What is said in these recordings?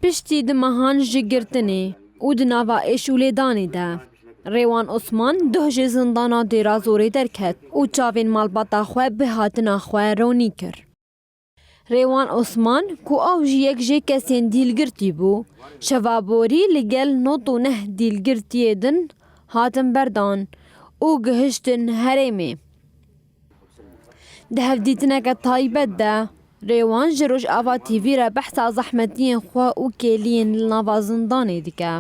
پشتی دمهان جگرتنی او دناوا ایشولێدانی دا. ڕێوان عوسمان دۆژێ زندانا دێرا زۆرێ دەرکەت و چاوێن ماڵبەتا خوێ بهاتنا خوێ ڕۆنی کرد. ڕێوان عوسمان کو ئەو ژ یەک ژێ کەسێن دیلگرتی بوو، شەڤابۆری لەگەل 99 دیلگرتیێ دن هاتن بەردان و گەهشتن هەرێمێ. Di hevdîtineke taybet de Rêwan ji Rojava TV re behsa zehmetiyên xwe û kêliyên li nava zindanê dike.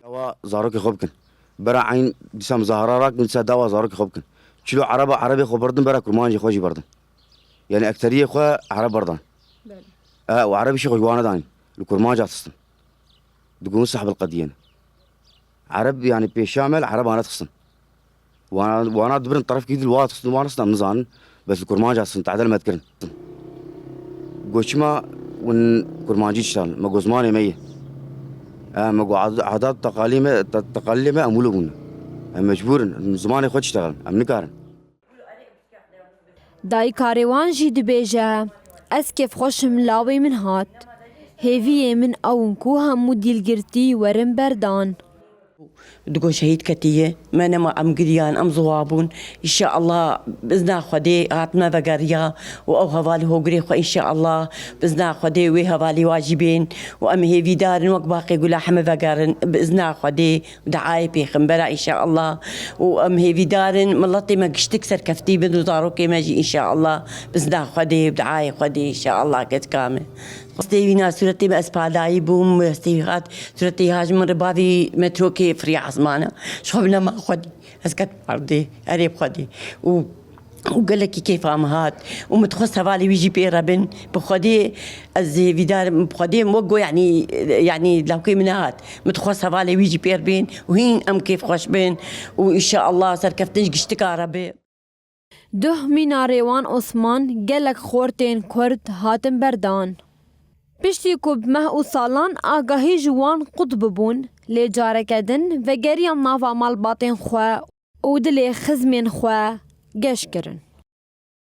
Dawa zarokê xwe bikin. Bera eyn dîsa muzahara rakin dîsa dawa zarokê xwe bikin. Çilo erebê xwe birdin bera kurmancê xwe jî birdin. Yani ekteriyê xwe ereb birdan. û erebî jî xwe wane danîn. Li kurmanca xistin. Digonin sahib qediyên. Ereb yani pêşamel erebane xistin. Wana dibirin terefkî dil wa xistin wana xistin em nizanin. بس الكرمانجة أصلا تعدل ما تكرن قوشما ون كرمانجي تشتغل ما جوزماني مية ما جو عادات تقاليد ما أمولون مجبورن زماني خد تشتغل أم نكارن داي كاريوان جي دبيجا أس كيف خوشم لاوي من هات هيفي من أونكو همو ديلجرتي ورم بردان دقو شهيد كتيه ما نما أم قريان أم زوابون إن شاء الله بزنا خدي عاتنا فقريا وأو هوالي هو قريخو إن شاء الله بزنا خدي وي هوالي واجبين وأم هي في دارن وق باقي يقول حما فقارن بزنا خدي دعاية بيخنبرا إن شاء الله وأم هي في دارن ملطي ما قشتك سر كفتي بدو داروكي ماجي إن شاء الله بزنا خدي بدعاية خدي إن شاء الله قد كامل استينا سورتي بأسباداي بوم استيهات سورتي هاج من ربابي مترو كي فري عزمانة شوفنا ما خدي اسكت عرضي قريب خدي وقال لك كيف امهات ومتخصص هوالي ويجي بي ربن بخدي الزي فيدار بخدي موقو يعني لو كي منات متخصص هوالي ويجي بي ربين وهين ام كيف خوش بين وان شاء الله سر كفتنج قشتكا ربي ده مينا ريوان عثمان قالك خورتين كرد هاتن بردان پشتی کو بمه و سالان آگاهی جوان قطب بون لی جارکدن و گریان ناوا مالباتین خوا و دلی خزمین خوا گش کرن.